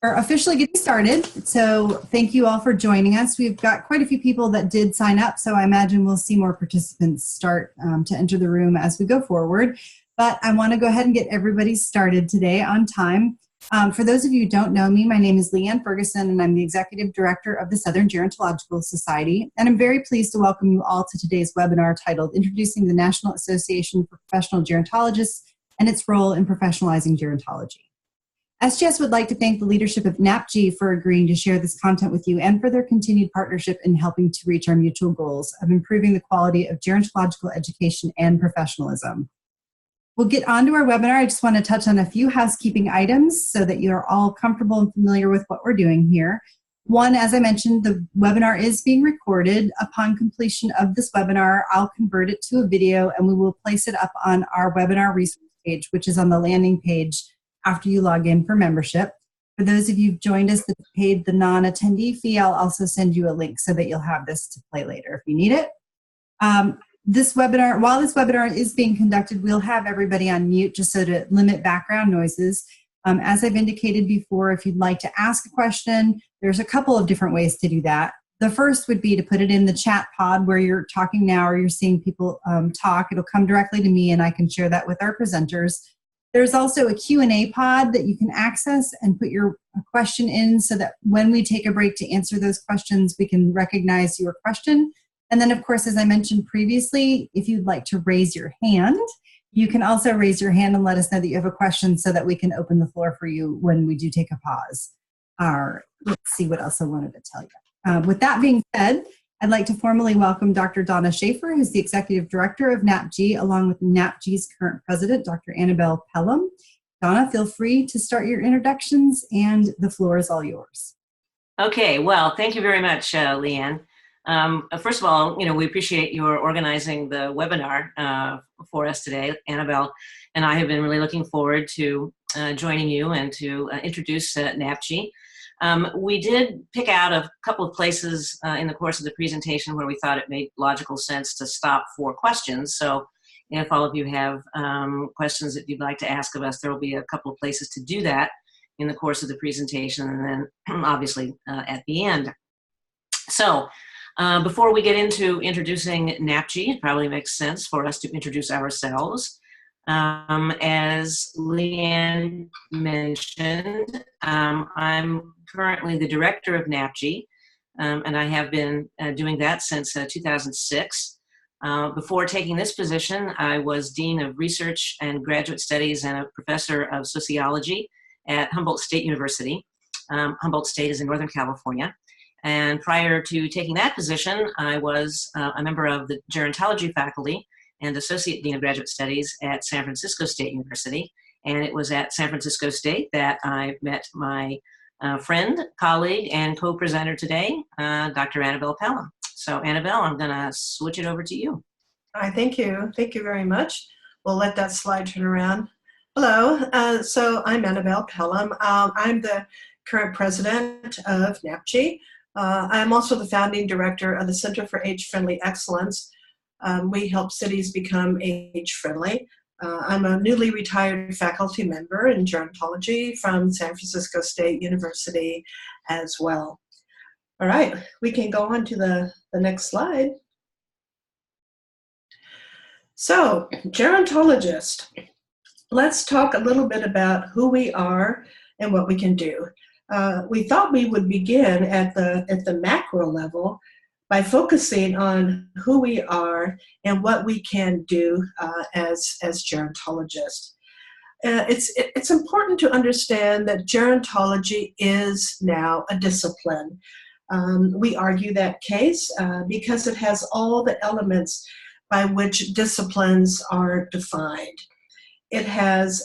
We're officially getting started, so thank you all for joining us. We've got quite a few people that did sign up, so I imagine we'll see more participants start to enter the room as we go forward. But I want to go ahead and get everybody started today on time. For those of you who don't know me, my name is Leanne Ferguson, and I'm the Executive Director of the Southern Gerontological Society. And I'm very pleased to welcome you all to today's webinar titled Introducing the National Association for Professional Gerontologists and its Role in Professionalizing Gerontology. SGS would like to thank the leadership of NAPG for agreeing to share this content with you and for their continued partnership in helping to reach our mutual goals of improving the quality of gerontological education and professionalism. We'll get on to our webinar. I just want to touch on a few housekeeping items so that you're all comfortable and familiar with what we're doing here. One, as I mentioned, the webinar is being recorded. Upon completion of this webinar, I'll convert it to a video and we will place it up on our webinar resource page, which is on the landing page after you log in for membership. For those of you who've joined us that paid the non-attendee fee, I'll also send you a link so that you'll have this to play later if you need it. While this webinar is being conducted, we'll have everybody on mute just so to limit background noises. As I've indicated before, if you'd like to ask a question, there's a couple of different ways to do that. The first would be to put it in the chat pod where you're talking now or you're seeing people talk. It'll come directly to me and I can share that with our presenters. There's also a Q&A pod that you can access and put your question in so that when we take a break to answer those questions, we can recognize your question. And then, of course, as I mentioned previously, if you'd like to raise your hand, you can also raise your hand and let us know that you have a question so that we can open the floor for you when we do take a pause. Let's see what else I wanted to tell you. With that being said, I'd like to formally welcome Dr. Donna Schafer, who's the Executive Director of NAPG, along with NAPG's current President, Dr. Anabel Pelham. Donna, feel free to start your introductions, and the floor is all yours. Okay, well, thank you very much, Leanne. First of all, we appreciate your organizing the webinar for us today. Anabel and I have been really looking forward to joining you and to introduce NAPG. We did pick out a couple of places in the course of the presentation where we thought it made logical sense to stop for questions. So if all of you have questions that you'd like to ask of us, there will be a couple of places to do that in the course of the presentation and then obviously at the end. So before we get into introducing NAPG, it probably makes sense for us to introduce ourselves. As Leanne mentioned, I'm currently the director of NAPG, and I have been doing that since 2006. Before taking this position, I was Dean of Research and Graduate Studies and a professor of sociology at Humboldt State University. Humboldt State is in Northern California. And prior to taking that position, I was a member of the Gerontology faculty and Associate Dean of Graduate Studies at San Francisco State University. And it was at San Francisco State that I met my friend, colleague, and co-presenter today, Dr. Anabel Pelham. So Anabel, I'm gonna switch it over to you. All right, thank you. Thank you very much. We'll let that slide turn around. Hello, so I'm Anabel Pelham. I'm the current president of NAPG. I'm also the founding director of the Center for Age-Friendly Excellence. We help cities become age-friendly. I'm a newly retired faculty member in gerontology from San Francisco State University as well. All right, we can go on to the next slide. So, gerontologist. Let's talk a little bit about who we are and what we can do. We thought we would begin at the macro level by focusing on who we are and what we can do as gerontologists. It's important to understand that gerontology is now a discipline. We argue that case because it has all the elements by which disciplines are defined. It has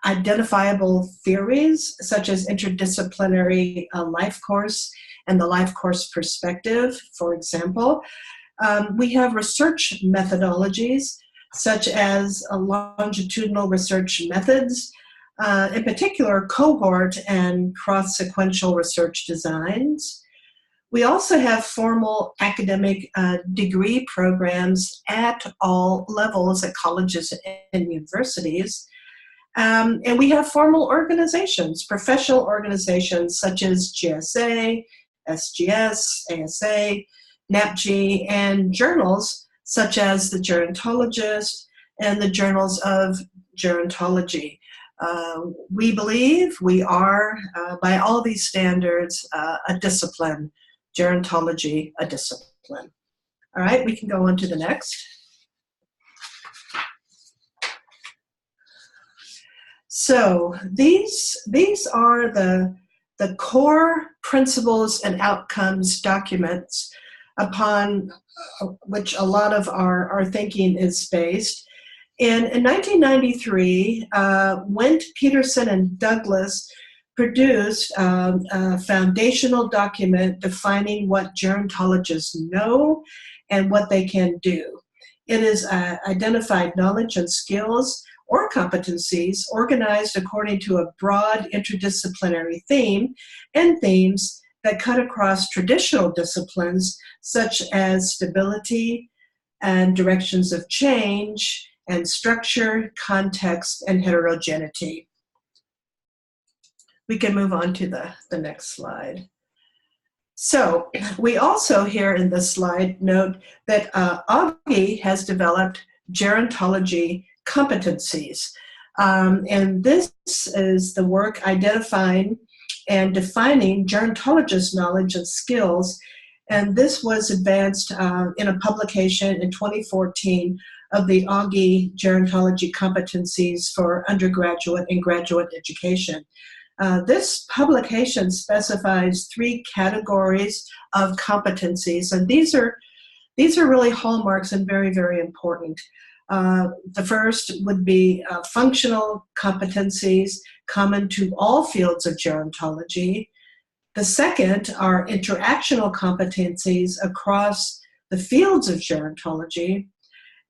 identifiable theories such as interdisciplinary life course and the life course perspective, for example. We have research methodologies such as longitudinal research methods, in particular cohort and cross-sequential research designs. We also have formal academic degree programs at all levels at colleges and universities. And we have formal organizations, professional organizations such as GSA, SGS, ASA, NAPG, and journals such as the Gerontologist and the Journals of Gerontology. We believe we are, by all these standards, a discipline, gerontology, a discipline. All right, we can go on to the next. So these are the core principles and outcomes documents upon which a lot of our thinking is based. And in 1993, Wendt, Peterson, and Douglas produced a foundational document defining what gerontologists know and what they can do. It is identified knowledge and skills or competencies organized according to a broad interdisciplinary theme and themes that cut across traditional disciplines such as stability and directions of change and structure, context, and heterogeneity. We can move on to the next slide. So we also here in this slide note that Augie has developed gerontology competencies. And this is the work identifying and defining gerontologist knowledge and skills. And this was advanced in a publication in 2014 of the Augie Gerontology Competencies for Undergraduate and Graduate Education. This publication specifies 3 categories of competencies, and these are really hallmarks and very, very important. The first would be functional competencies common to all fields of gerontology. The second are interactional competencies across the fields of gerontology.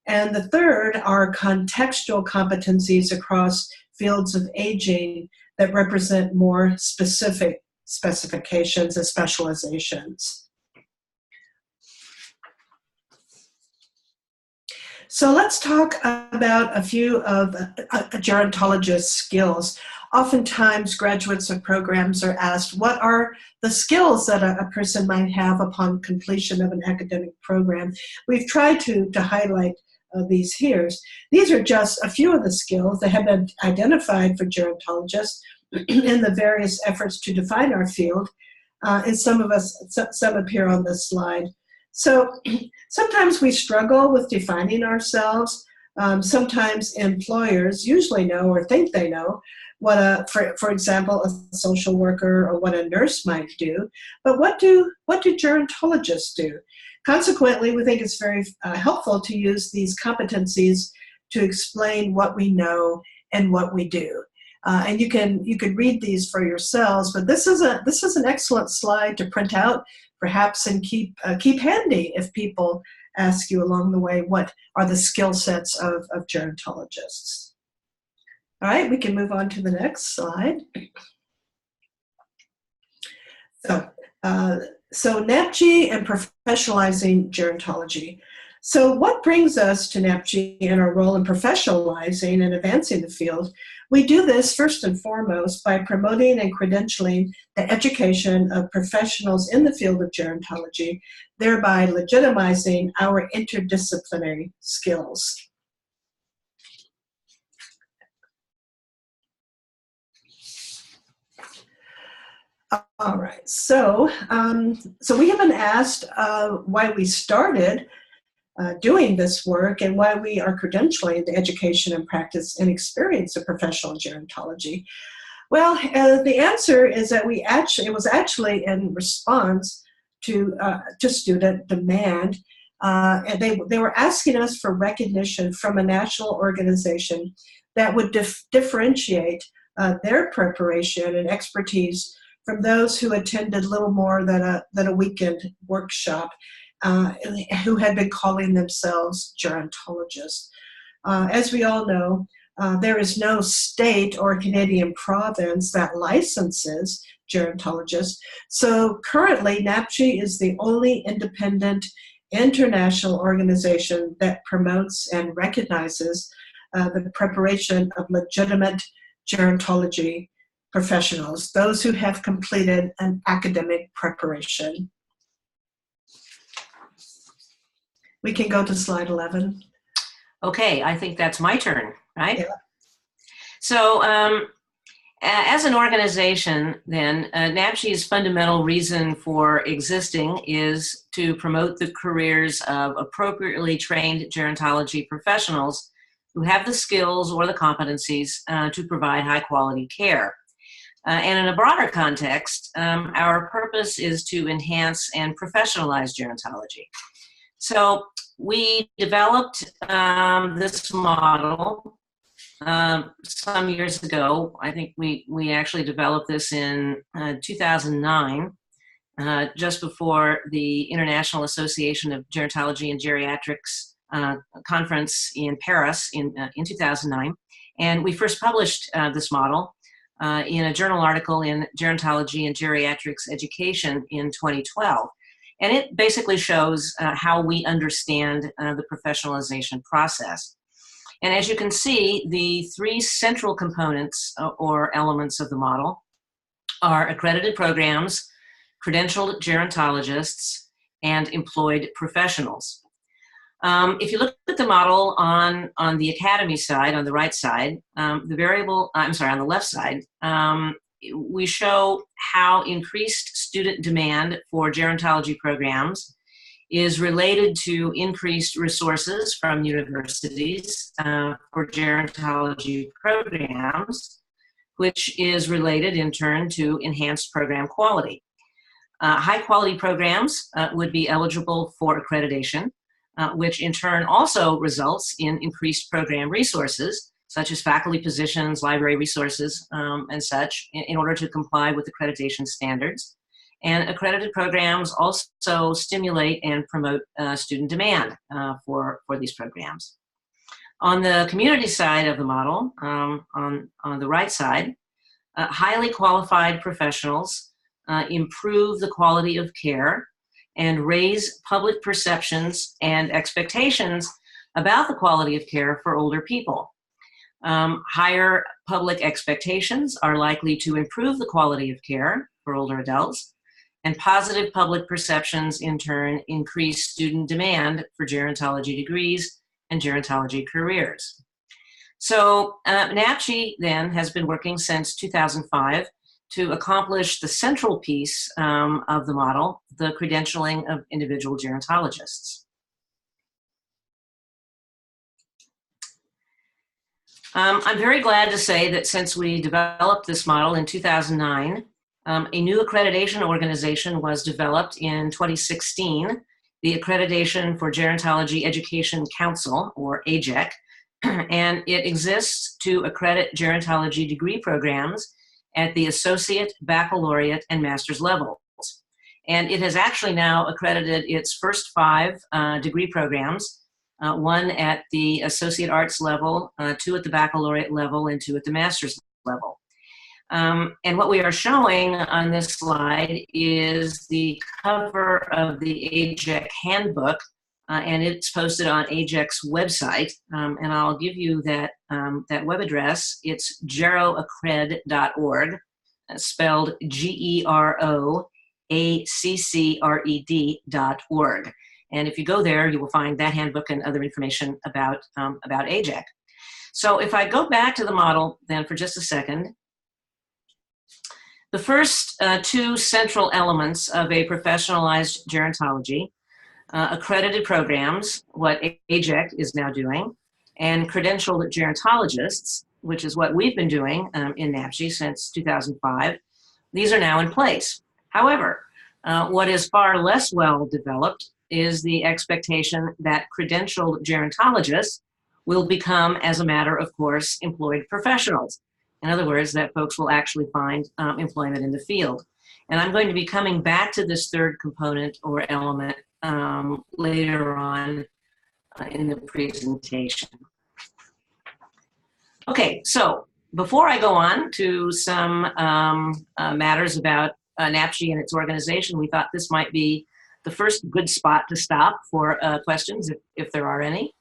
And the third are contextual competencies across fields of aging that represent more specific specifications and specializations. So let's talk about a few of a gerontologist's skills. Oftentimes, graduates of programs are asked, what are the skills that a person might have upon completion of an academic program? We've tried to highlight these here. These are just a few of the skills that have been identified for gerontologists in the various efforts to define our field. And some appear on this slide. So sometimes we struggle with defining ourselves. Sometimes employers usually know or think they know what for example, a social worker or what a nurse might do. But what do gerontologists do? Consequently, we think it's very helpful to use these competencies to explain what we know and what we do. And you could read these for yourselves, but this is an excellent slide to print out, perhaps, and keep handy if people ask you along the way what are the skill sets of gerontologists. All right, we can move on to the next slide. So NAPG and professionalizing gerontology. So what brings us to NAPG and our role in professionalizing and advancing the field? We do this first and foremost by promoting and credentialing the education of professionals in the field of gerontology, thereby legitimizing our interdisciplinary skills. All right, so we have been asked why we started doing this work and why we are credentialing the education and practice and experience of professional gerontology. Well, the answer is that it was actually in response to student demand. And they were asking us for recognition from a national organization that would differentiate their preparation and expertise from those who attended little more than a weekend workshop, who had been calling themselves gerontologists. As we all know, there is no state or Canadian province that licenses gerontologists. So currently, NAPG is the only independent international organization that promotes and recognizes the preparation of legitimate gerontology professionals, those who have completed an academic preparation. We can go to slide 11. Okay, I think that's my turn, right? Yeah. So as an organization, then, NAPG's fundamental reason for existing is to promote the careers of appropriately trained gerontology professionals who have the skills or the competencies to provide high quality care. And in a broader context, our purpose is to enhance and professionalize gerontology. So we developed this model some years ago. I think we actually developed this in 2009, just before the International Association of Gerontology and Geriatrics conference in Paris in 2009. And we first published this model in a journal article in Gerontology and Geriatrics Education in 2012. And it basically shows how we understand the professionalization process. And as you can see, the three central components or elements of the model are accredited programs, credentialed gerontologists, and employed professionals. If you look at the model on the academy side, on the right side, on the left side, we show how increased student demand for gerontology programs is related to increased resources from universities for gerontology programs, which is related in turn to enhanced program quality. High quality programs would be eligible for accreditation, which in turn also results in increased program resources, such as faculty positions, library resources, and such, in order to comply with accreditation standards. And accredited programs also stimulate and promote student demand for these programs. On the community side of the model, on the right side, highly qualified professionals improve the quality of care and raise public perceptions and expectations about the quality of care for older people. Higher public expectations are likely to improve the quality of care for older adults, and positive public perceptions in turn increase student demand for gerontology degrees and gerontology careers. So NAPG then has been working since 2005 to accomplish the central piece of the model, the credentialing of individual gerontologists. I'm very glad to say that since we developed this model in 2009, a new accreditation organization was developed in 2016, the Accreditation for Gerontology Education Council, or AGEC, and it exists to accredit gerontology degree programs at the associate, baccalaureate, and master's levels. And it has actually now accredited its first 5 degree programs, 1 at the associate arts level, 2 at the baccalaureate level, and 2 at the master's level. And what we are showing on this slide is the cover of the AGEC handbook, and it's posted on AGEC's website. And I'll give you that web address. It's geroaccred.org, spelled GEROACCRED.org. And if you go there, you will find that handbook and other information about AGEC. So if I go back to the model then for just a second, the first 2 central elements of a professionalized gerontology, accredited programs, what AGEC is now doing, and credentialed gerontologists, which is what we've been doing in NAPG since 2005, these are now in place. However, what is far less well developed is the expectation that credentialed gerontologists will become, as a matter of course, employed professionals. In other words, that folks will actually find employment in the field. And I'm going to be coming back to this third component or element later on in the presentation. Okay, so before I go on to some matters about NAPG and its organization, we thought this might be the first good spot to stop for questions, if there are any.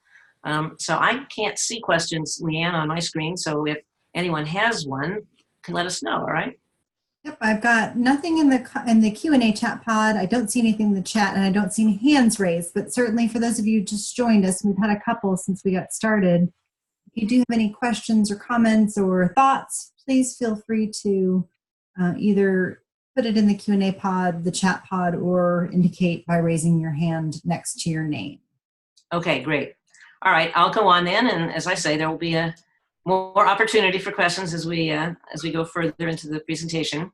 So I can't see questions, Leanne, on my screen. So if anyone has one, can let us know. All right. Yep, I've got nothing in the Q&A chat pod. I don't see anything in the chat, and I don't see any hands raised. But certainly, for those of you who just joined us, we've had a couple since we got started. If you do have any questions or comments or thoughts, please feel free to either put it in the Q&A pod, the chat pod, or indicate by raising your hand next to your name. Okay, great. All right, I'll go on then, and as I say, there will be a more opportunity for questions as we go further into the presentation.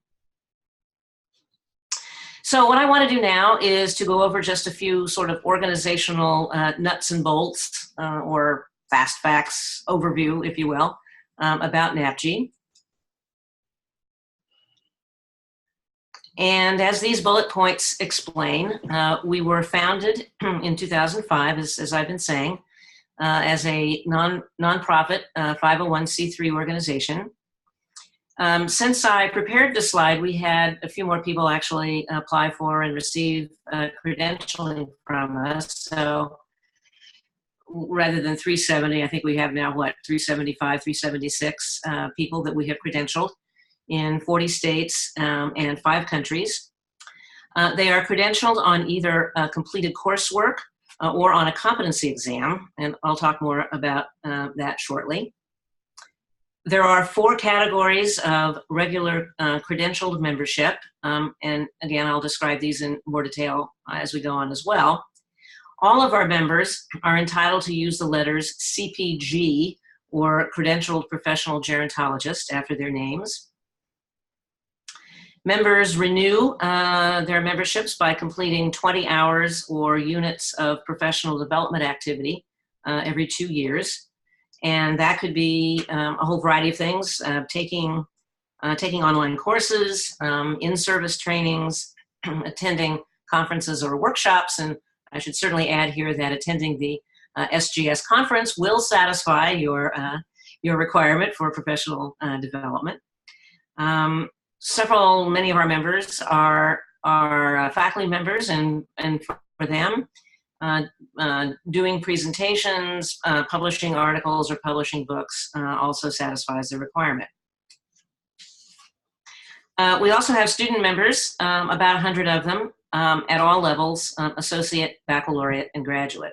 So what I want to do now is to go over just a few sort of organizational nuts and bolts or fast facts overview, if you will, about NAPG. And as these bullet points explain, we were founded in 2005, as I've been saying, as a nonprofit 501c3 organization. Since I prepared this slide, we had a few more people actually apply for and receive credentialing from us. So rather than 370, I think we have now, 375, 376 people that we have credentialed in 40 states and 5 countries. They are credentialed on either completed coursework or on a competency exam, and I'll talk more about that shortly. There are 4 categories of regular credentialed membership, and again, I'll describe these in more detail as we go on as well. All of our members are entitled to use the letters CPG, or Credentialed Professional Gerontologist, after their names. Members renew their memberships by completing 20 hours or units of professional development activity every 2 years. And that could be a whole variety of things, taking online courses, in-service trainings, attending conferences or workshops. And I should certainly add here that attending the SGS conference will satisfy your requirement for professional development. Many of our members are faculty members, and for them, doing presentations, publishing articles, or publishing books also satisfies the requirement. We also have student members, about 100 of them, at all levels, associate, baccalaureate, and graduate.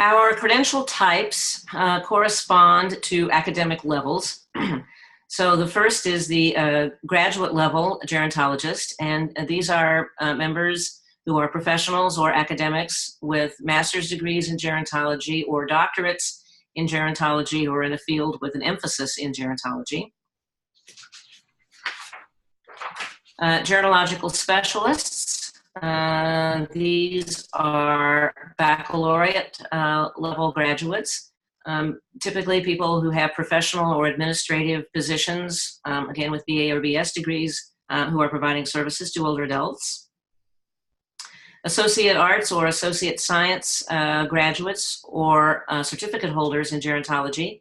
Our credential types correspond to academic levels. So the first is the graduate level gerontologist, and these are members who are professionals or academics with master's degrees in gerontology or doctorates in gerontology or in a field with an emphasis in gerontology. Gerontological specialists, these are baccalaureate level graduates, typically people who have professional or administrative positions, again with BA or BS degrees, who are providing services to older adults. Associate arts or associate science graduates or certificate holders in gerontology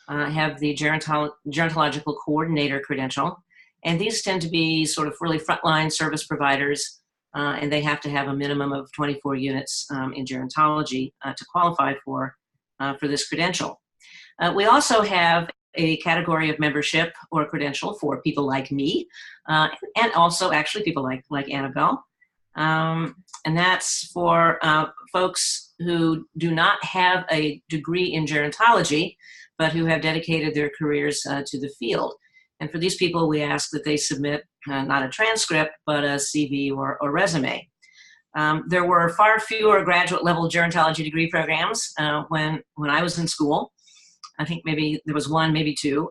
have the gerontological coordinator credential. And these tend to be sort of really frontline service providers, and they have to have a minimum of 24 units in gerontology to qualify for this credential. We also have a category of membership or credential for people like me, and also actually people like Anabel. And that's for folks who do not have a degree in gerontology, but who have dedicated their careers to the field. And for these people, we ask that they submit not a transcript, but a CV or resume. There were far fewer graduate level gerontology degree programs when I was in school. I think maybe there was 1, maybe 2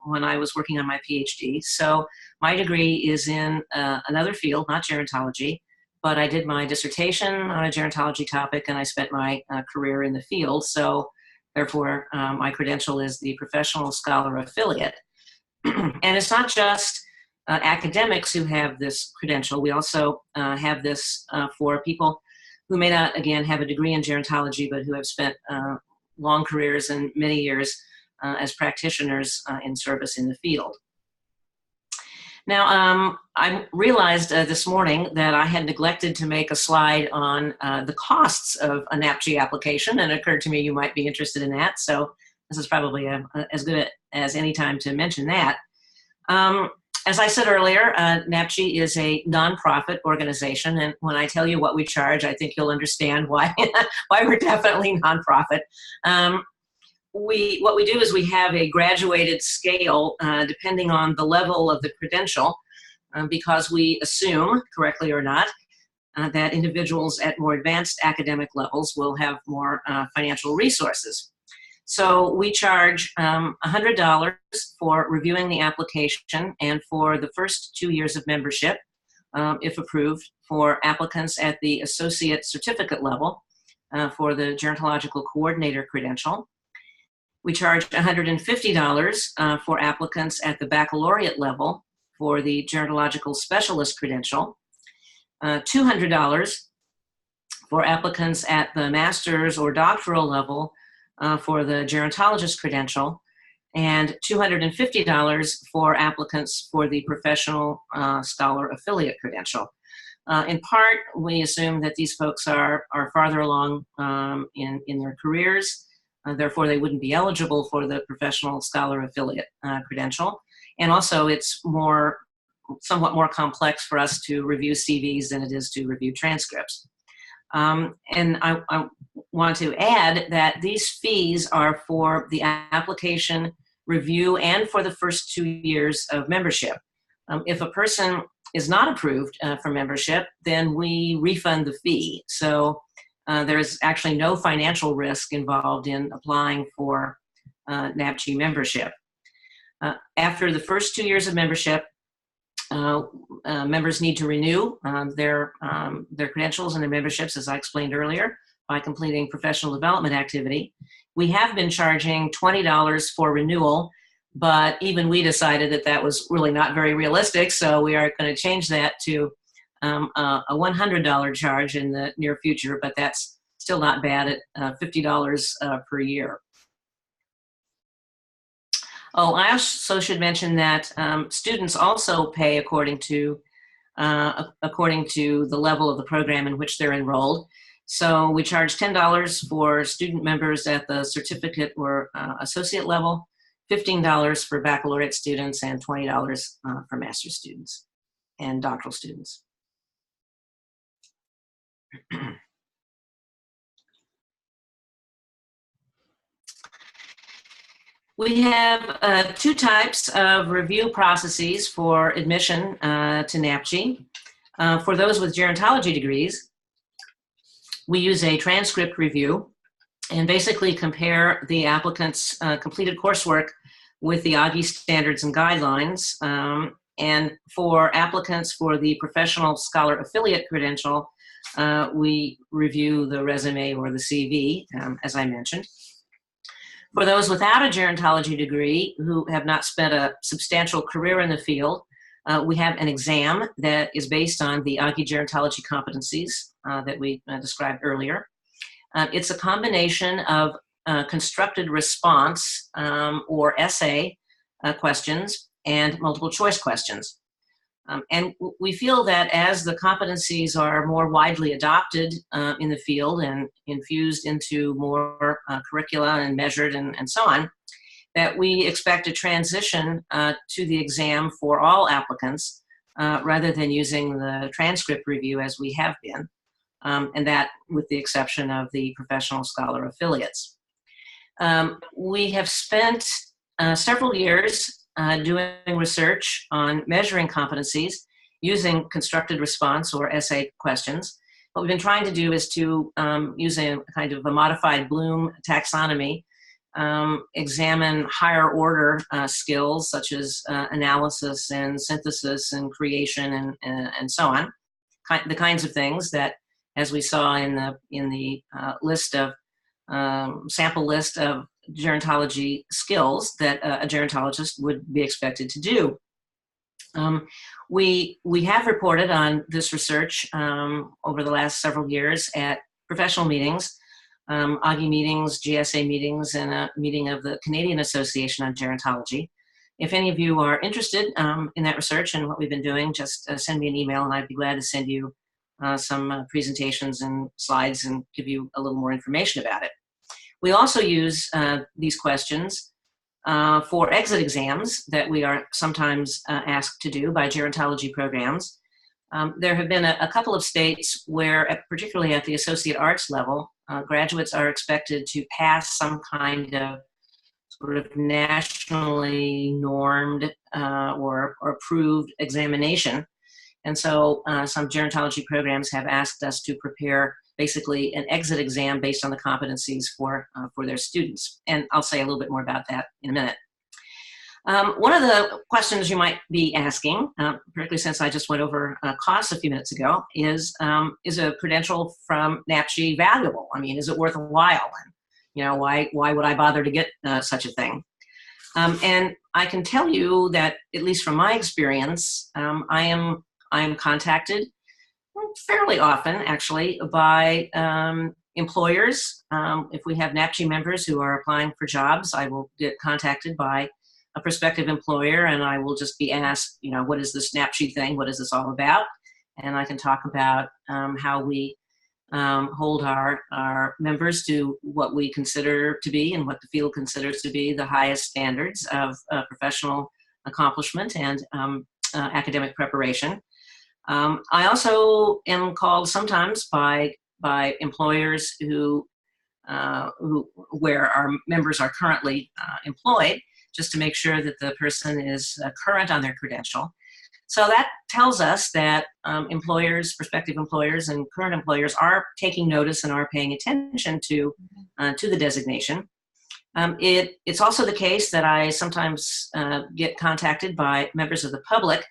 when I was working on my PhD. So my degree is in another field, not gerontology, but I did my dissertation on a gerontology topic and I spent my career in the field. So therefore, my credential is the Professional Scholar Affiliate. And it's not just academics who have this credential. We also have this for people who may not, again, have a degree in gerontology, but who have spent long careers and many years as practitioners in service in the field. Now, I realized this morning that I had neglected to make a slide on the costs of a NAPG application, and it occurred to me you might be interested in that. So this is probably as good as any time to mention that. As I said earlier, NAPG is a nonprofit organization, and when I tell you what we charge, I think you'll understand why why we're definitely nonprofit. What we do is we have a graduated scale depending on the level of the credential, because we assume, correctly or not, that individuals at more advanced academic levels will have more financial resources. So we charge $100 for reviewing the application and for the first 2 years of membership, if approved, for applicants at the associate certificate level for the gerontological coordinator credential. We charge $150 for applicants at the baccalaureate level for the gerontological specialist credential, $200 for applicants at the master's or doctoral level for the gerontologist credential, and $250 for applicants for the professional scholar affiliate credential. In part, we assume that these folks are farther along in their careers. Therefore, they wouldn't be eligible for the professional scholar affiliate credential. And also, it's somewhat more complex for us to review CVs than it is to review transcripts. And I want to add that these fees are for the application review and for the first 2 years of membership. If a person is not approved for membership, then we refund the fee. So there is actually no financial risk involved in applying for NAPG membership. After the first 2 years of membership, members need to renew their credentials and their memberships, as I explained earlier, by completing professional development activity. We have been charging $20 for renewal, but even we decided that that was really not very realistic, so we are going to change that to a $100 charge in the near future, but that's still not bad at $50 per year. Oh, I also should mention that students also pay according to the level of the program in which they're enrolled. So we charge $10 for student members at the certificate or associate level, $15 for baccalaureate students, and $20 for master's students and doctoral students. We have two types of review processes for admission to NAPG. For those with gerontology degrees, we use a transcript review and basically compare the applicant's completed coursework with the AGI standards and guidelines. And for applicants for the professional scholar affiliate credential, we review the resume or the CV, as I mentioned. For those without a gerontology degree who have not spent a substantial career in the field, we have an exam that is based on the AGI gerontology competencies that we described earlier. It's a combination of constructed response or essay questions and multiple choice questions. And we feel that as the competencies are more widely adopted in the field and infused into more curricula and measured and so on, that we expect a transition to the exam for all applicants rather than using the transcript review as we have been, and that with the exception of the professional scholar affiliates. We have spent several years doing research on measuring competencies using constructed response or essay questions. What we've been trying to do is to use a kind of a modified Bloom taxonomy, examine higher order skills such as analysis and synthesis and creation and so on, the kinds of things that, as we saw in the list of sample list of gerontology skills that a gerontologist would be expected to do. We have reported on this research over the last several years at professional meetings, AGI meetings, GSA meetings, and a meeting of the Canadian Association on Gerontology. if any of you are interested in that research and what we've been doing, just send me an email and I'd be glad to send you some presentations and slides and give you a little more information about it. We also use these questions for exit exams that we are sometimes asked to do by gerontology programs. There have been a couple of states where, particularly at the associate arts level, graduates are expected to pass some kind of sort of nationally normed or approved examination. And so some gerontology programs have asked us to prepare basically an exit exam based on the competencies for their students. And I'll say a little bit more about that in a minute. One of the questions you might be asking, particularly since I just went over costs a few minutes ago, is a credential from NAPG valuable? I mean, is it worth a while? And, you know, why would I bother to get such a thing? And I can tell you that, at least from my experience, I am contacted fairly often, actually, by employers. If we have NAPG members who are applying for jobs, I will get contacted by a prospective employer, and I will just be asked, you know, what is this NAPG thing? What is this all about? And I can talk about how we hold our members to what we consider to be and what the field considers to be the highest standards of professional accomplishment and academic preparation. I also am called sometimes by employers where our members are currently employed, just to make sure that the person is current on their credential. So that tells us that employers, prospective employers, and current employers are taking notice and are paying attention to the designation. It's also the case that I sometimes get contacted by members of the public.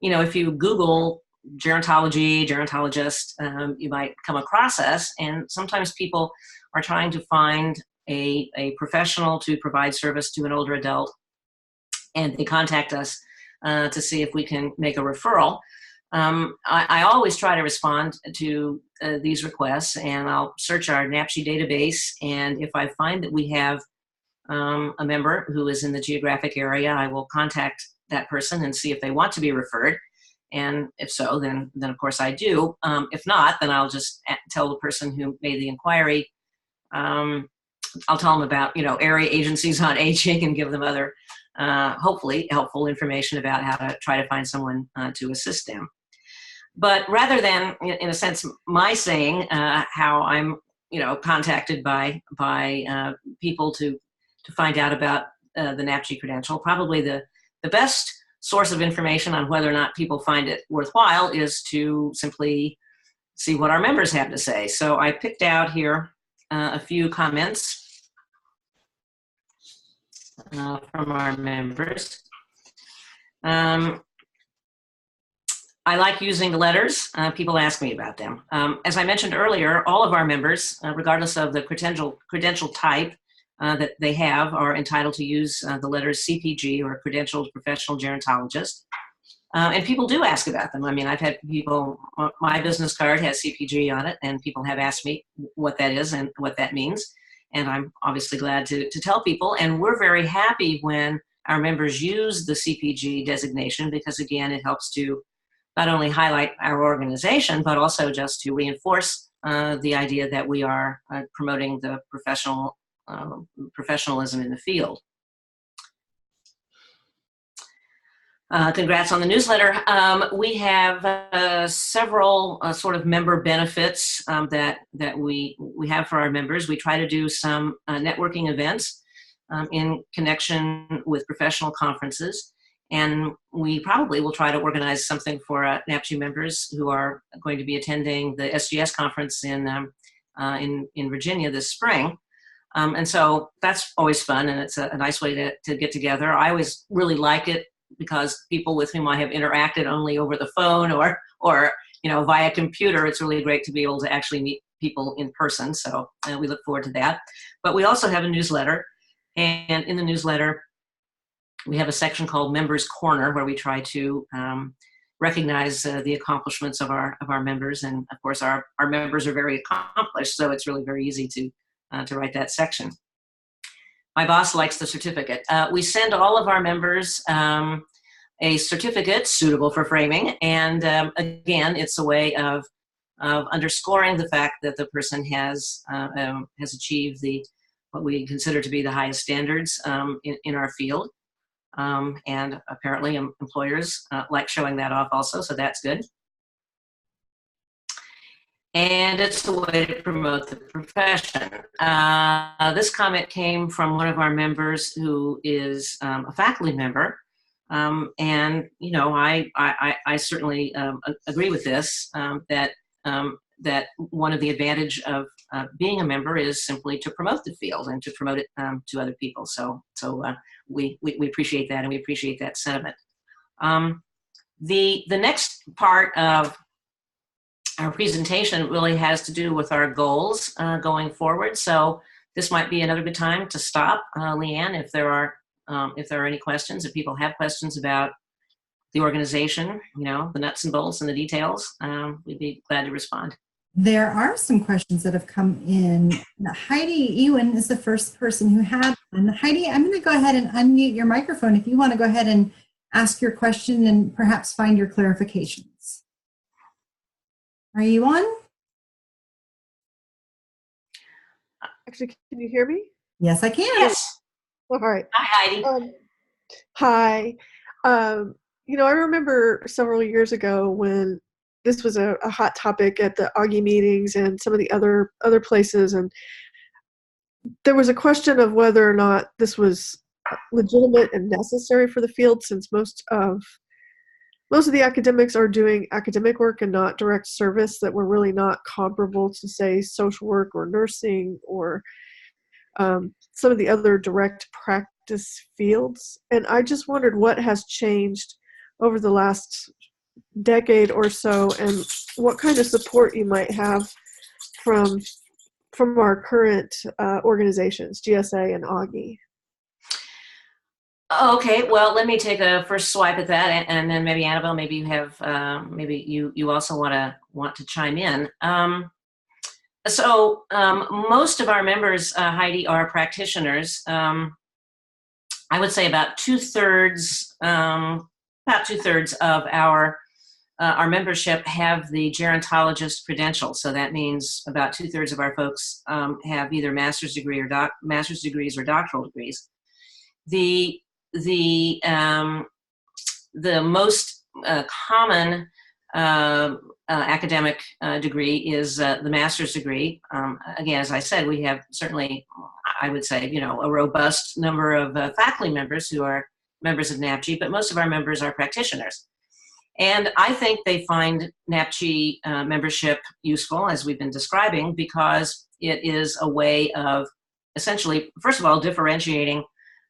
You know, if you Google gerontology, gerontologist, you might come across us, and sometimes people are trying to find a professional to provide service to an older adult, and they contact us to see if we can make a referral. I always try to respond to these requests, and I'll search our NAPG database, and if I find that we have a member who is in the geographic area, I will contact that person and see if they want to be referred. And if so, then of course I do. If not, then I'll just tell the person who made the inquiry, I'll tell them about, you know, area agencies on aging and give them other, hopefully helpful information about how to try to find someone to assist them. But rather than, in a sense, my saying how I'm, you know, contacted by people to find out about the NAPG credential, probably the best source of information on whether or not people find it worthwhile is to simply see what our members have to say. So I picked out here a few comments from our members. I like using the letters. People ask me about them. As I mentioned earlier, all of our members, regardless of the credential type that they have, are entitled to use the letters CPG, or Credentialed Professional Gerontologist. And people do ask about them. I mean, I've had people, my business card has CPG on it, and people have asked me what that is and what that means. And I'm obviously glad to tell people. And we're very happy when our members use the CPG designation, because again, it helps to not only highlight our organization, but also just to reinforce the idea that we are promoting the professionalism in the field. Congrats on the newsletter. We have several sort of member benefits that we have for our members. We try to do some networking events in connection with professional conferences, and we probably will try to organize something for NAPG members who are going to be attending the SGS conference in Virginia this spring. And so that's always fun, and it's a nice way to get together. I always really like it because people with whom I have interacted only over the phone or you know, via computer, it's really great to be able to actually meet people in person. So we look forward to that. But we also have a newsletter, and in the newsletter, we have a section called Members Corner, where we try to recognize the accomplishments of our members. And of course, our members are very accomplished, so it's really very easy to write that section. my boss likes the certificate. We send all of our members a certificate suitable for framing, and again, it's a way of underscoring the fact that the person has achieved what we consider to be the highest standards in our field. And apparently employers like showing that off also, so that's good. And it's a way to promote the profession. This comment came from one of our members who is a faculty member. And, you know, I certainly agree with this, that one of the advantage of being a member is simply to promote the field and to promote it to other people. So we appreciate that, and we appreciate that sentiment. The next part of our presentation really has to do with our goals going forward. So this might be another good time to stop, Leanne, if there are any questions, if people have questions about the organization, you know, the nuts and bolts and the details, we'd be glad to respond. There are some questions that have come in. Heidi Ewan is the first person who had one. Heidi, I'm going to go ahead and unmute your microphone if you want to go ahead and ask your question and perhaps find your clarifications. Are you on? Actually, can you hear me? Yes, I can. Yes. All right. Hi, Heidi. Hi. You know, I remember several years ago when this was a hot topic at the Augie meetings and some of the other places, and there was a question of whether or not this was legitimate and necessary for the field, since most of the academics are doing academic work and not direct service, that were really not comparable to, say, social work or nursing or some of the other direct practice fields. And I just wondered what has changed over the last decade or so, and what kind of support you might have from our current organizations, GSA and Augie. Okay, well, let me take a first swipe at that, and then maybe Anabel, maybe you have, maybe you also want to chime in. So most of our members, Heidi, are practitioners. I would say about two-thirds of our membership have the gerontologist credential. So that means about two-thirds of our folks have either master's degrees or doctoral degrees. The most common academic degree is the master's degree. Again, as I said, we have certainly, I would say, you know, a robust number of faculty members who are members of NAPG, but most of our members are practitioners. And I think they find NAPG membership useful, as we've been describing, because it is a way of essentially, first of all, differentiating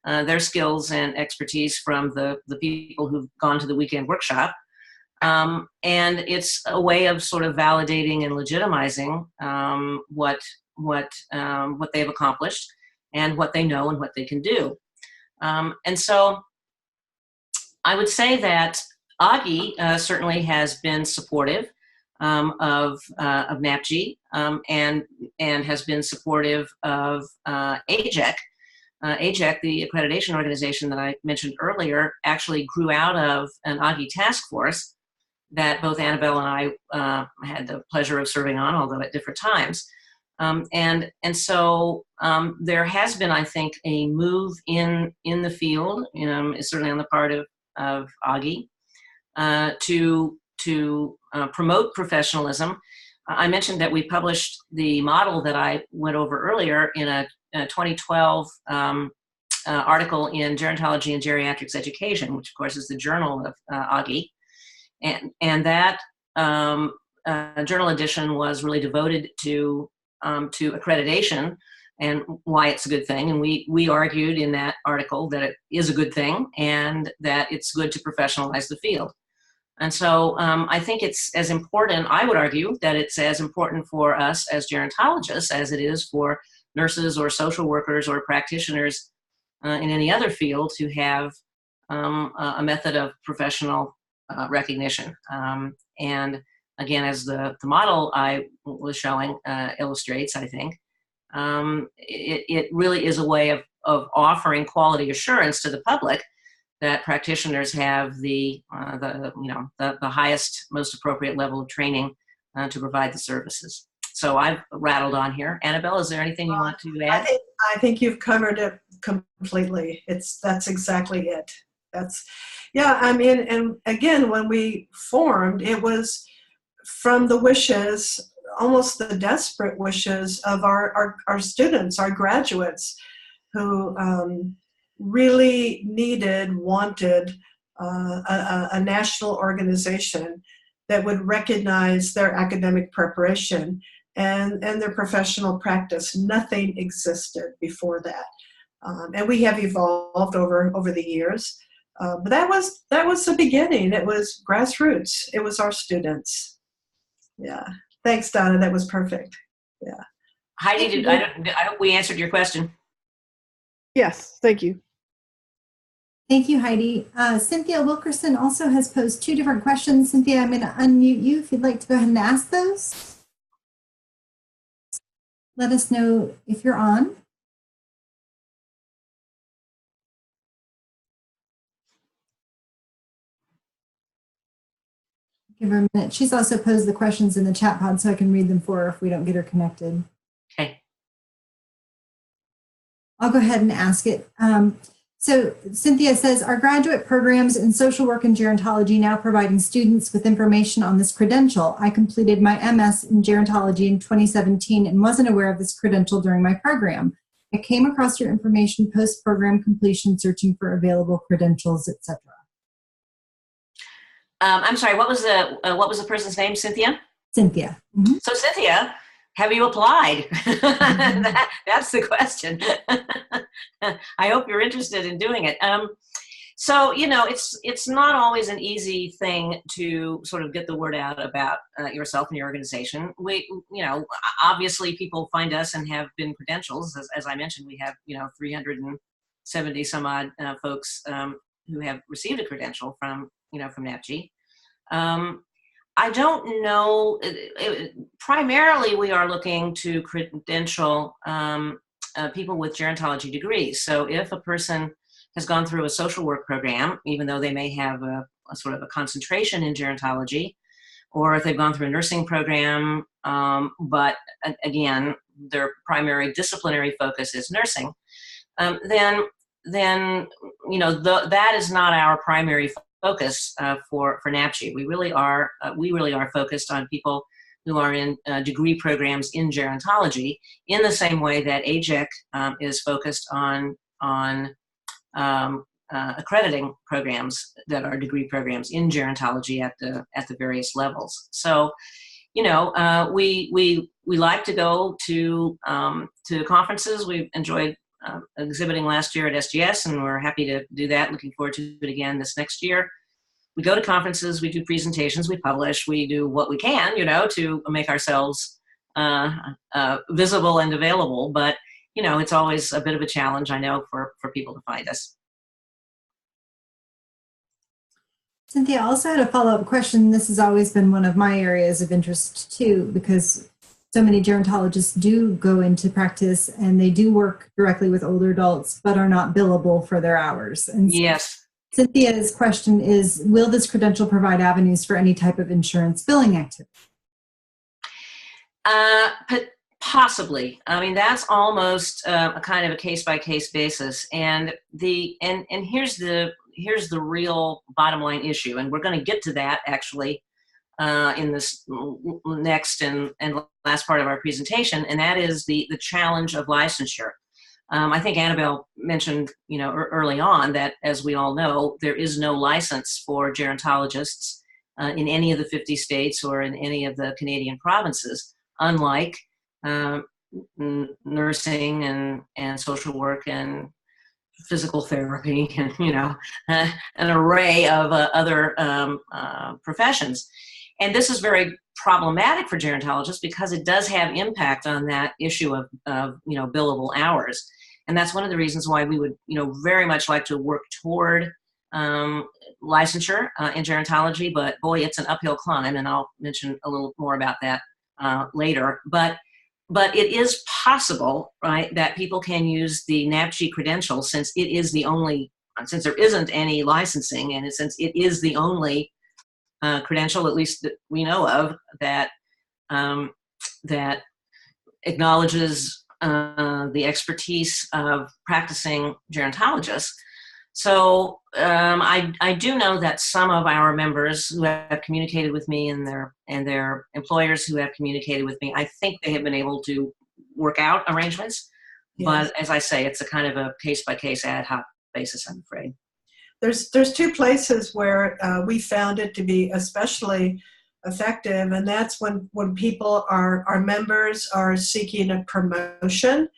their skills and expertise from the people who've gone to the weekend workshop. And it's a way of sort of validating and legitimizing what they've accomplished and what they know and what they can do. And so I would say that Augie certainly has been supportive of NAPG and has been supportive of AJEC. AJEC, the accreditation organization that I mentioned earlier, actually grew out of an Augie task force that both Anabel and I had the pleasure of serving on, although at different times. And so there has been, I think, a move in the field, certainly on the part of Augie, to promote professionalism. I mentioned that we published the model that I went over earlier in a 2012 article in Gerontology and Geriatrics Education, which of course is the journal of Augie. And that journal edition was really devoted to accreditation and why it's a good thing. And we argued in that article that it is a good thing and that it's good to professionalize the field. And so I think it's as important, I would argue, that it's as important for us as gerontologists as it is for nurses or social workers or practitioners in any other field to have a method of professional recognition. And again, as the model I was showing illustrates, I think, it really is a way offering quality assurance to the public that practitioners have the highest, most appropriate level of training to provide the services. So I've rattled on here. Anabel, is there anything you want to add? I think you've covered it completely. That's exactly it. And again, when we formed, it was from the wishes, almost the desperate wishes of our students, our graduates, who really wanted a national organization that would recognize their academic preparation and their professional practice. Nothing existed before that. And we have evolved over the years. But that was the beginning. It was grassroots. It was our students. Yeah. Thanks, Donna. That was perfect. Yeah. Heidi, I hope we answered your question. Yes, thank you. Thank you, Heidi. Cynthia Wilkerson also has posed 2 different questions. Cynthia, I'm going to unmute you if you'd like to go ahead and ask those. Let us know if you're on. Give her a minute. She's also posed the questions in the chat pod so I can read them for her if we don't get her connected. Okay. I'll go ahead and ask it. So Cynthia says, are graduate programs in social work and gerontology now providing students with information on this credential? I completed my MS in gerontology in 2017 and wasn't aware of this credential during my program. I came across your information post-program completion, searching for available credentials, etc. I'm sorry, what was the person's name, Cynthia? Cynthia. Mm-hmm. So Cynthia, have you applied? That's the question. I hope you're interested in doing it. So, it's not always an easy thing to sort of get the word out about yourself and your organization. We, obviously people find us and have been credentials. As I mentioned, we have, 370 some odd folks who have received a credential from NAPG. I don't know, primarily we are looking to credential people with gerontology degrees. So if a person has gone through a social work program, even though they may have a sort of a concentration in gerontology, or if they've gone through a nursing program, but again, their primary disciplinary focus is nursing, then that is not our primary focus for NAPG. We really are focused on people who are in degree programs in gerontology, in the same way that AGEC is focused on accrediting programs that are degree programs in gerontology at the various levels. So, we like to go to conferences. We've enjoyed exhibiting last year at SGS, and we're happy to do that. Looking forward to it again this next year. We go to conferences, we do presentations, we publish, we do what we can, to make ourselves visible and available. But, it's always a bit of a challenge, I know, for people to find us. Cynthia also had a follow-up question. This has always been one of my areas of interest too, because so many gerontologists do go into practice and they do work directly with older adults, but are not billable for their hours. And yes. Cynthia's question is, will this credential provide avenues for any type of insurance billing activity? Possibly. I mean, that's almost a kind of a case-by-case basis. And here's the real bottom line issue. And we're going to get to that actually in this next and last part of our presentation. And that is the challenge of licensure. I think Anabel mentioned, early on that, as we all know, there is no license for gerontologists in any of the 50 states or in any of the Canadian provinces, unlike nursing and social work and physical therapy and, an array of other professions. And this is very problematic for gerontologists because it does have impact on that issue of billable hours. And that's one of the reasons why we would, very much like to work toward licensure in gerontology, but boy, it's an uphill climb, and I'll mention a little more about that later. But but it is possible, right, that people can use the NAPG credential since it is the only, since there isn't any licensing, and since it is the only credential, at least that we know of, that that acknowledges the expertise of practicing gerontologists. So I do know that some of our members who have communicated with me and their employers who have communicated with me, I think they have been able to work out arrangements. Yes. But as I say, it's a kind of a case-by-case ad hoc basis, I'm afraid. There's two places where we found it to be especially effective, and that's when people our members are seeking a promotion.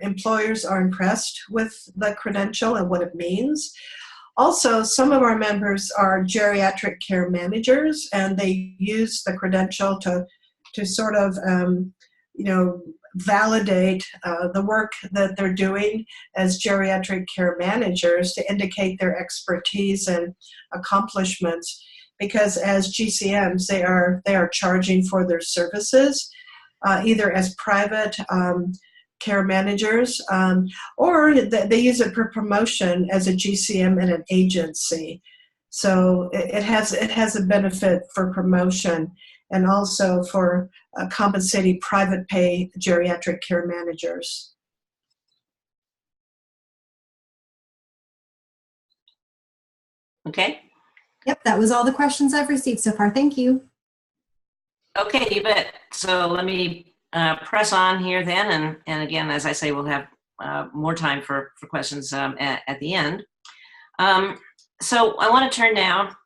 Employers are impressed with the credential and what it means. Also, some of our members are geriatric care managers, and they use the credential to sort of validate the work that they're doing as geriatric care managers, to indicate their expertise and accomplishments. Because as GCMs, they are charging for their services, either as private care managers, or they use it for promotion as a GCM in an agency. So it has a benefit for promotion, and also for compensating private pay geriatric care managers. Okay. Yep, that was all the questions I've received so far. Thank you. Okay, you bet. So let me press on here then, and again, as I say, we'll have more time for questions at the end. So I want to turn now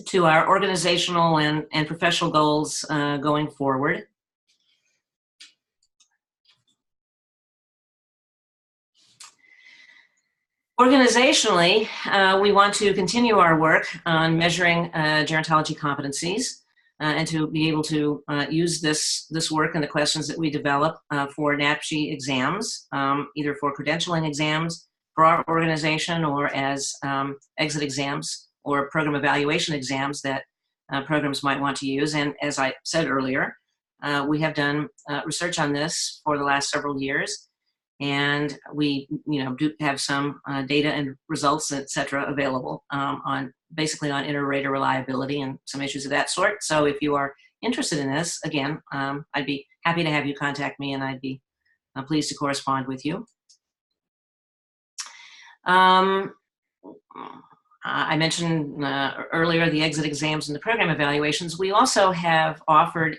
to our organizational and professional goals going forward. Organizationally, we want to continue our work on measuring gerontology competencies and to be able to use this work and the questions that we develop for NAPG exams, either for credentialing exams for our organization, or as exit exams or program evaluation exams that programs might want to use. And as I said earlier, we have done research on this for the last several years. And we, do have some data and results, et cetera, available basically on inter-rater reliability and some issues of that sort. So if you are interested in this, again, I'd be happy to have you contact me, and I'd be pleased to correspond with you. I mentioned earlier the exit exams and the program evaluations. We also have offered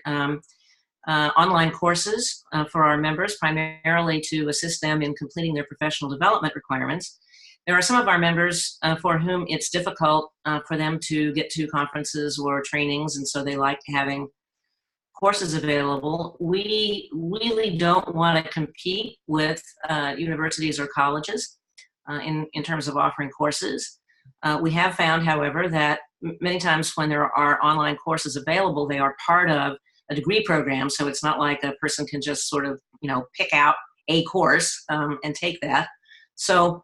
online courses for our members, primarily to assist them in completing their professional development requirements. There are some of our members for whom it's difficult for them to get to conferences or trainings, and so they like having courses available. We really don't want to compete with universities or colleges in terms of offering courses. We have found, however, that many times when there are online courses available, they are part of a degree program, so it's not like a person can just sort of, pick out a course and take that. So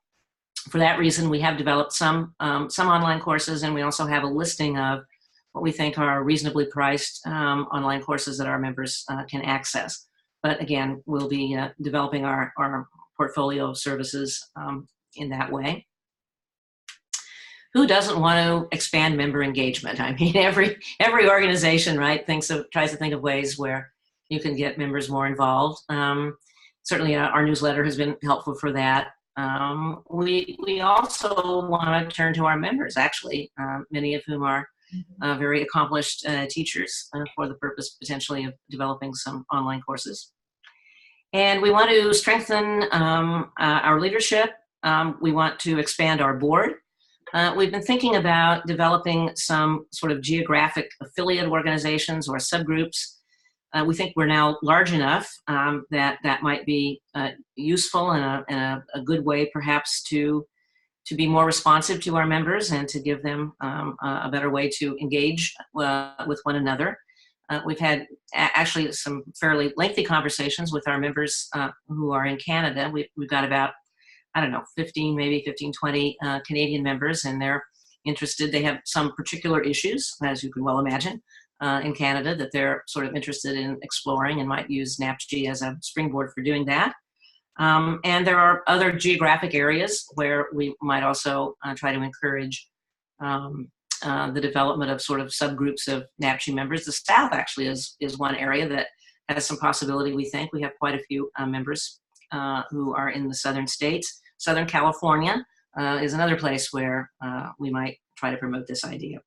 for that reason, we have developed some online courses, and we also have a listing of what we think are reasonably priced online courses that our members can access. But again, we'll be developing our portfolio of services in that way. Who doesn't want to expand member engagement? I mean, every organization, right, tries to think of ways where you can get members more involved. Certainly, our newsletter has been helpful for that. We also want to turn to our members, actually, many of whom are very accomplished teachers for the purpose potentially of developing some online courses. And we want to strengthen our leadership. We want to expand our board. We've been thinking about developing some sort of geographic affiliate organizations or subgroups. We think we're now large enough that might be useful and a good way perhaps to be more responsive to our members and to give them a better way to engage with one another. We've had actually some fairly lengthy conversations with our members who are in Canada. We've got about, 15, maybe 15, 20 Canadian members, and they're interested. They have some particular issues, as you can well imagine, in Canada that they're sort of interested in exploring and might use NAPG as a springboard for doing that. And there are other geographic areas where we might also try to encourage the development of sort of subgroups of NAPG members. The South actually is one area that has some possibility, we think. We have quite a few members who are in the southern states. Southern California is another place where we might try to promote this idea.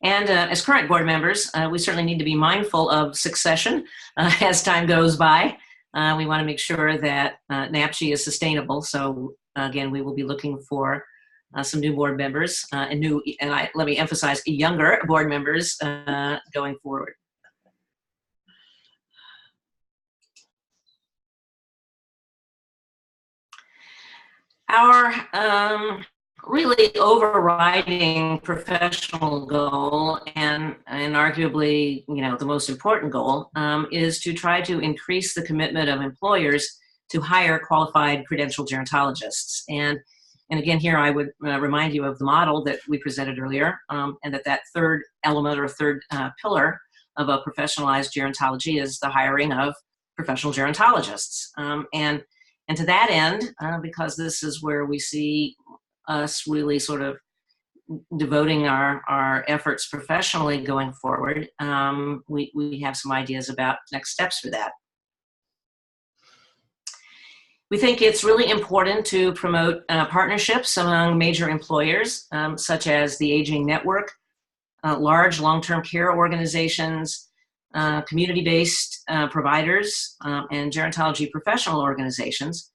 And as current board members, we certainly need to be mindful of succession as time goes by. We want to make sure that NAPG is sustainable. So again, we will be looking for some new board members and let me emphasize, younger board members going forward. Our really overriding professional goal, and arguably, the most important goal, is to try to increase the commitment of employers to hire qualified credentialed gerontologists. And again, here I would remind you of the model that we presented earlier, and that third element or third pillar of a professionalized gerontology is the hiring of professional gerontologists. And to that end, because this is where we see us really sort of devoting our efforts professionally going forward, we have some ideas about next steps for that. We think it's really important to promote partnerships among major employers, such as the Aging Network, large long-term care organizations, community-based providers, and gerontology professional organizations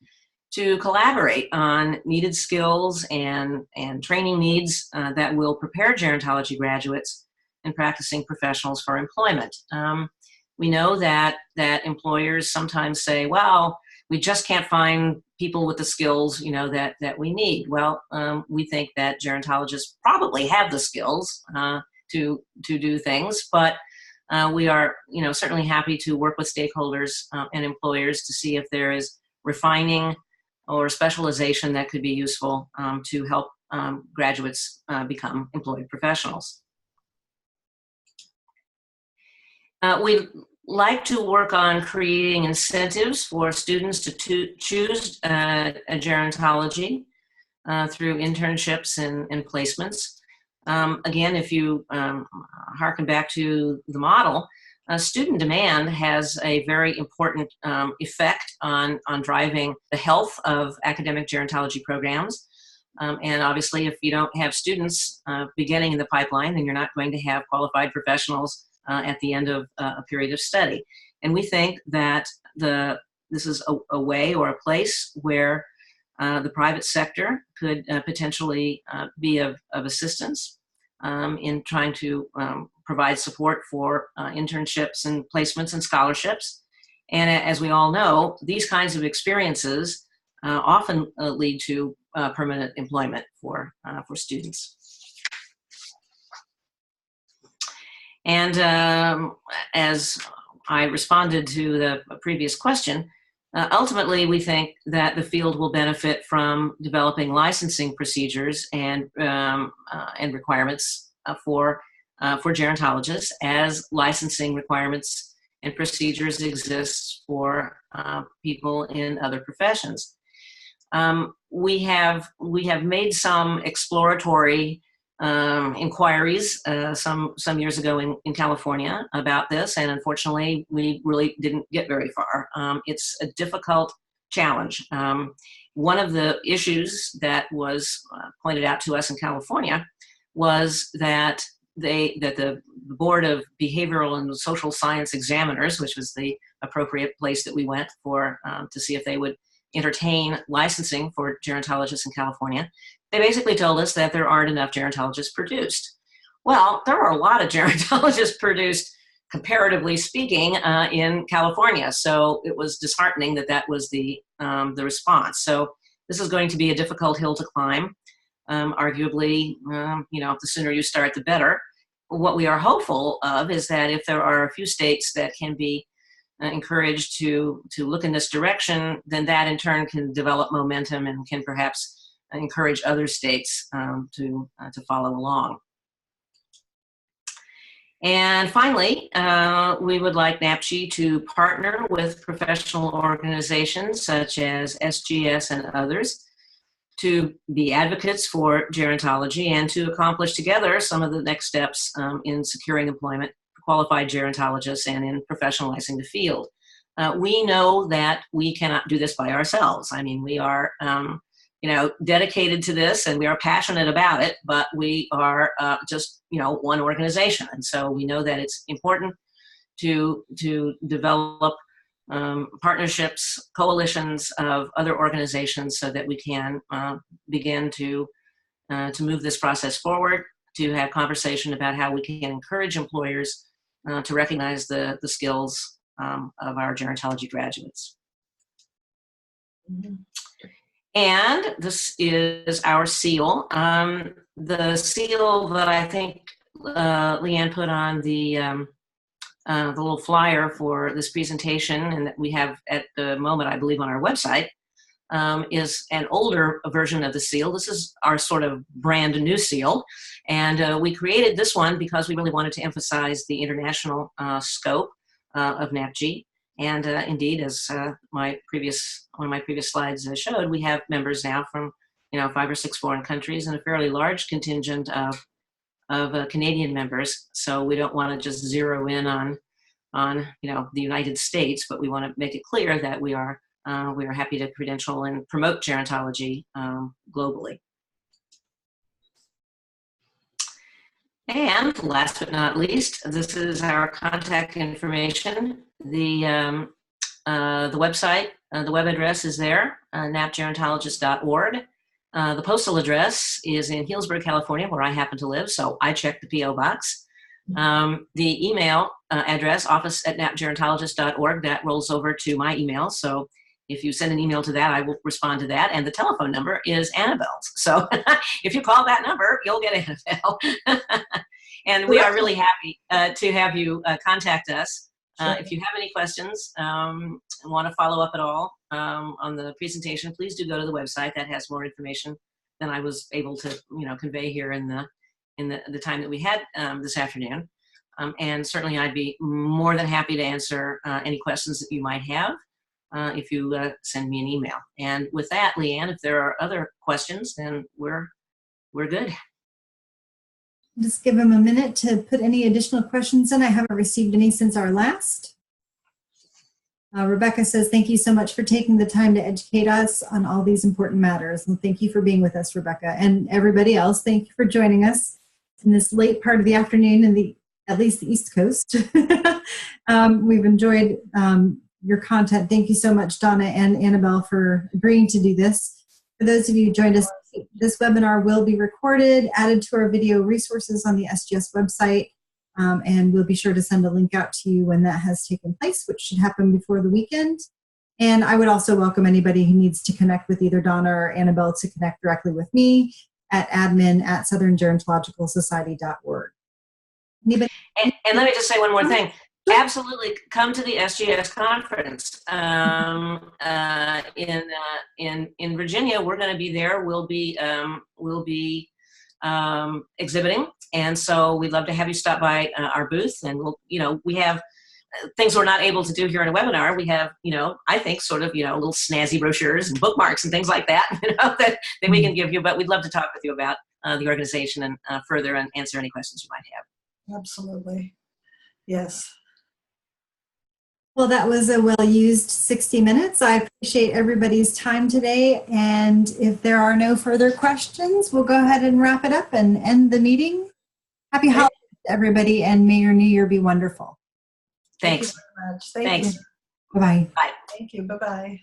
to collaborate on needed skills and training needs that will prepare gerontology graduates and practicing professionals for employment. We know that employers sometimes say, well, we just can't find people with the skills, that we need. Well, we think that gerontologists probably have the skills to do things, but we are, certainly happy to work with stakeholders and employers to see if there is refining or specialization that could be useful to help graduates become employed professionals. We like to work on creating incentives for students to choose a gerontology through internships and placements. Again, if you harken back to the model, student demand has a very important effect on driving the health of academic gerontology programs. And obviously, if you don't have students beginning in the pipeline, then you're not going to have qualified professionals at the end of a period of study. And we think that this is a way or a place where the private sector could potentially be of assistance in trying to provide support for internships and placements and scholarships. And as we all know, these kinds of experiences often lead to permanent employment for students. And as I responded to the previous question, ultimately we think that the field will benefit from developing licensing procedures and requirements for gerontologists, as licensing requirements and procedures exist for people in other professions. We have made some exploratory inquiries some years ago in California about this, and unfortunately we really didn't get very far. It's a difficult challenge. One of the issues that was pointed out to us in California was that the Board of Behavioral and Social Science Examiners, which was the appropriate place that we went for to see if they would entertain licensing for gerontologists in California, they basically told us that there aren't enough gerontologists produced. Well, there are a lot of gerontologists produced, comparatively speaking, in California. So it was disheartening that was the response. So this is going to be a difficult hill to climb. Arguably, the sooner you start, the better. What we are hopeful of is that if there are a few states that can be encouraged to look in this direction, then that in turn can develop momentum and can perhaps encourage other states to follow along. And finally, we would like NAPG to partner with professional organizations such as SGS and others to be advocates for gerontology and to accomplish together some of the next steps in securing employment for qualified gerontologists and in professionalizing the field. We know that we cannot do this by ourselves. I mean, we are dedicated to this and we are passionate about it, but we are just one organization. And so we know that it's important to develop partnerships, coalitions of other organizations so that we can begin to move this process forward, to have conversation about how we can encourage employers to recognize the skills of our gerontology graduates. Mm-hmm. And this is our seal. The seal that I think Leanne put on the little flyer for this presentation, and that we have at the moment, I believe, on our website, is an older version of the seal. This is our sort of brand new seal. And we created this one because we really wanted to emphasize the international scope of NAPG. And indeed, as one of my previous slides showed, we have members now from 5 or 6 foreign countries and a fairly large contingent of Canadian members. So we don't want to just zero in on the United States, but we want to make it clear that we are happy to credential and promote gerontology globally. And last but not least, this is our contact information. The website, the web address is there, napgerontologist.org. The postal address is in Healdsburg, California, where I happen to live, so I check the P.O. box. The email address, office@napgerontologist.org, that rolls over to my email. So if you send an email to that, I will respond to that. And the telephone number is Anabel's. So if you call that number, you'll get Anabel. And we are really happy to have you contact us. Sure. If you have any questions and want to follow up at all on the presentation, please do go to the website. That has more information than I was able to convey here in the time that we had this afternoon. And certainly I'd be more than happy to answer any questions that you might have if you send me an email. And with that, Leanne, if there are other questions, then we're good. Just give them a minute to put any additional questions in. I haven't received any since our last. Rebecca says, thank you so much for taking the time to educate us on all these important matters. And thank you for being with us, Rebecca. And everybody else, thank you for joining us in this late part of the afternoon in at least the East Coast. We've enjoyed your content. Thank you so much, Donna and Anabel, for agreeing to do this. For those of you who joined us, this webinar will be recorded, added to our video resources on the SGS website, and we'll be sure to send a link out to you when that has taken place, which should happen before the weekend. And I would also welcome anybody who needs to connect with either Donna or Anabel to connect directly with me at admin@southerngerontologicalsociety.org. And let me just say one more thing. Absolutely, come to the SGS conference in Virginia. We're going to be there. We'll be exhibiting, and so we'd love to have you stop by our booth. And we have things we're not able to do here in a webinar. We have I think sort of little snazzy brochures and bookmarks and things like that that we can give you. But we'd love to talk with you about the organization and further and answer any questions you might have. Absolutely, yes. Well, that was a well-used 60 minutes. I appreciate everybody's time today. And if there are no further questions, we'll go ahead and wrap it up and end the meeting. Happy holidays, everybody, and may your new year be wonderful. Thanks. Thank you very much. Thanks. Bye-bye. Bye. Thank you. Bye-bye.